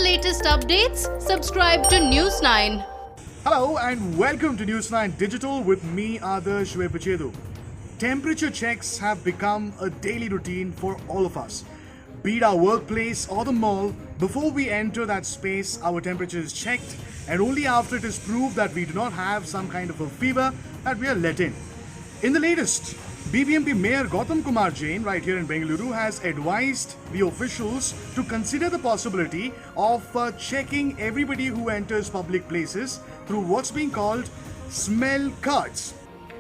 latest updates, subscribe to News 9. Hello and welcome to News 9 Digital with me, Adarsh Vepachedu. Temperature checks have become a daily routine for all of us. Be it our workplace or the mall, before we enter that space, our temperature is checked, and only after it is proved that we do not have some kind of a fever that we are let in. In the latest, BBMP Mayor Gautam Kumar Jain, right here in Bengaluru, has advised the officials to consider the possibility of checking everybody who enters public places through what's being called smell cards.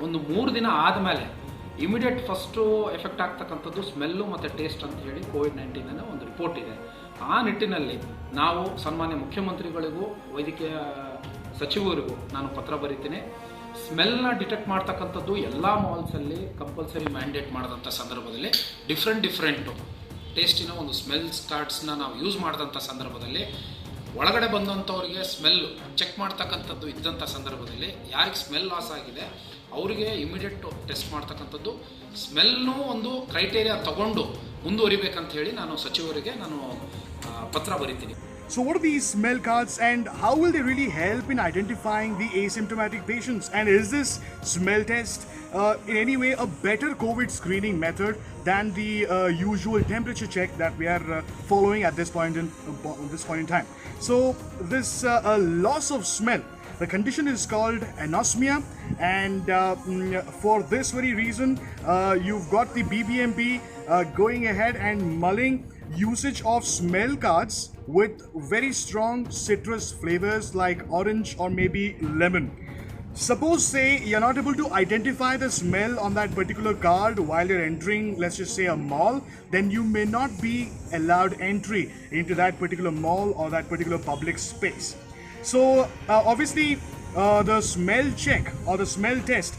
ಒಂದು 3 ದಿನ ಆದಮೇಲೆ immediate first effect ಆಗ್ತಕ್ಕಂಥದ್ದು smell ಮತ್ತು taste ಅಂತ ಹೇಳಿ COVID-19 ಒಂದು report ಇದೆ. ಆ ನಿಟ್ಟಿನಲ್ಲಿ ನಾವು ಸನ್ಮಾನ್ಯ ಮುಖ್ಯಮಂತ್ರಿಗಳಿಗೂ ವೈದ್ಯಕೀಯ ಸಚಿವರಿಗೂ ನಾನು ಪತ್ರ ಬರೀತೀನಿ. ಸ್ಮೆಲ್ನ ಡಿಟೆಕ್ಟ್ ಮಾಡ್ತಕ್ಕಂಥದ್ದು ಎಲ್ಲ ಮಾಲ್ಸಲ್ಲಿ ಕಂಪಲ್ಸರಿ ಮ್ಯಾಂಡೇಟ್ ಮಾಡಿದಂಥ ಸಂದರ್ಭದಲ್ಲಿ ಡಿಫ್ರೆಂಟು ಟೇಸ್ಟಿನ ಒಂದು ಸ್ಮೆಲ್ಸ್ ಕಾರ್ಡ್ಸ್ನ ನಾವು ಯೂಸ್ ಮಾಡಿದಂಥ ಸಂದರ್ಭದಲ್ಲಿ ಒಳಗಡೆ ಬಂದಂಥವ್ರಿಗೆ ಸ್ಮೆಲ್ ಚೆಕ್ ಮಾಡ್ತಕ್ಕಂಥದ್ದು ಇದ್ದಂಥ ಸಂದರ್ಭದಲ್ಲಿ ಯಾರಿಗೆ ಸ್ಮೆಲ್ ಲಾಸ್ ಆಗಿದೆ ಅವರಿಗೆ ಇಮಿಡಿಯೇಟ್ ಟೆಸ್ಟ್ ಮಾಡ್ತಕ್ಕಂಥದ್ದು ಸ್ಮೆಲ್ನೂ ಒಂದು ಕ್ರೈಟೇರಿಯಾ ತಗೊಂಡು ಮುಂದುವರಿಬೇಕಂತ ಹೇಳಿ ನಾನು ಸಚಿವರಿಗೆ ಪತ್ರ ಬರೀತೀನಿ. So what are these smell cards and how will they really help in identifying the asymptomatic patients? And is this smell test in any way a better COVID screening method than the usual temperature check that we are following at this point in time? So this loss of smell, the condition is called anosmia, and for this very reason you've got the BBMP going ahead and mulling usage of smell cards with very strong citrus flavors like orange or maybe lemon. Suppose say you're not able to identify the smell on that particular card while you're entering, let's just say, a mall, then you may not be allowed entry into that particular mall or that particular public space. So obviously the smell check or the smell test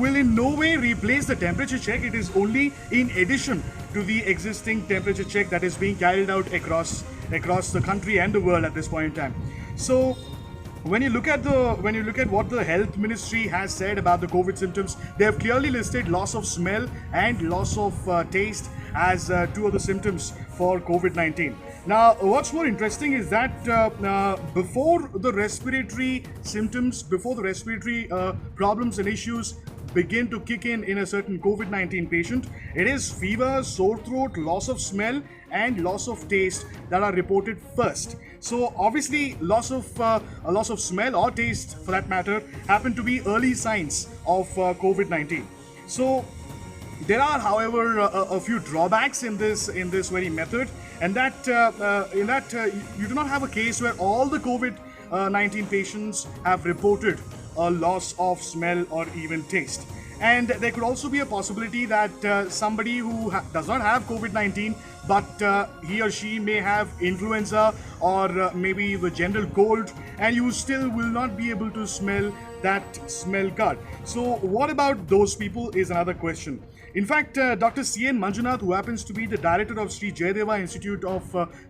will in no way replace the temperature check. It is only in addition to the existing temperature check that is being carried out across the country and the world at this point in time. So when you look at what the health ministry has said about the COVID symptoms, they have clearly listed loss of smell and loss of taste as two of the symptoms for COVID-19. Now, what's more interesting is that before the respiratory symptoms, before the respiratory problems and issues begin to kick in a certain COVID-19 patient, it is fever, sore throat, loss of smell and loss of taste that are reported first. So obviously loss of smell or taste for that matter happen to be early signs of COVID-19. So there are, however, a few drawbacks in this very method, and that you do not have a case where all the COVID-19 patients have reported a loss of smell or even taste. And there could also be a possibility that somebody who does not have COVID-19, but he or she may have influenza or maybe the general cold, and you still will not be able to smell that smell card. So what about those people is another question. In fact, Dr. C.N. Manjunath, who happens to be the director of Sri Jayadeva Institute of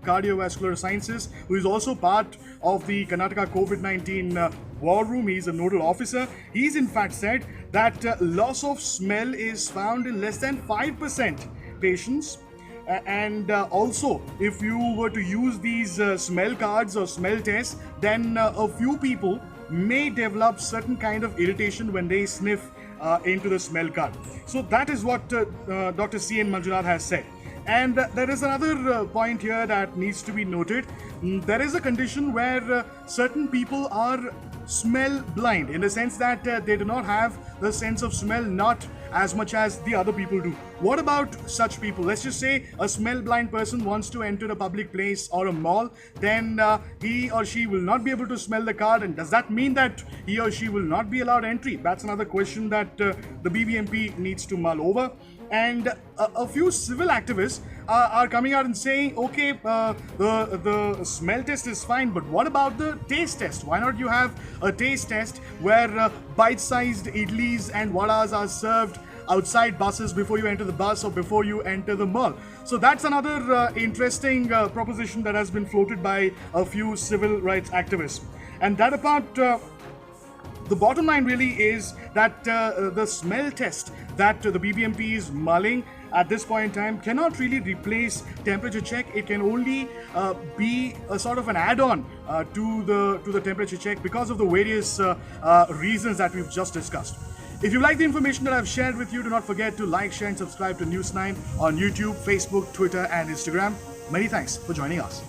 Cardiovascular Sciences, who is also part of the Karnataka COVID-19 war room, he's a nodal officer, he's in fact said that loss of smell is found in less than 5% patients. And also, if you were to use these smell cards or smell tests, then a few people may develop certain kind of irritation when they sniff into the smell card. So that is what Dr. C.N. Manjunath has said. And there is another point here that needs to be noted. There is a condition where certain people are smell blind, in the sense that they do not have the sense of smell, not as much as the other people do. What about such people? Let's just say a smell blind person wants to enter a public place or a mall, then he or she will not be able to smell the card, and does that mean that he or she will not be allowed entry? That's another question that the BBMP needs to mull over. And a few civil activists are coming out and saying, okay, the smell test is fine, but what about the taste test? Why not you have a taste test where bite-sized idlis and vadas are served outside buses before you enter the bus or before you enter the mall? So that's another interesting proposition that has been floated by a few civil rights activists. And that apart, The bottom line really is that the smell test that the BBMP is mulling at this point in time cannot really replace temperature check. It can only be a sort of an add-on to the temperature check because of the various reasons that we've just discussed. If you like the information that I've shared with you, do not forget to like, share and subscribe to News9 on YouTube, Facebook, Twitter and Instagram. Many thanks for joining us.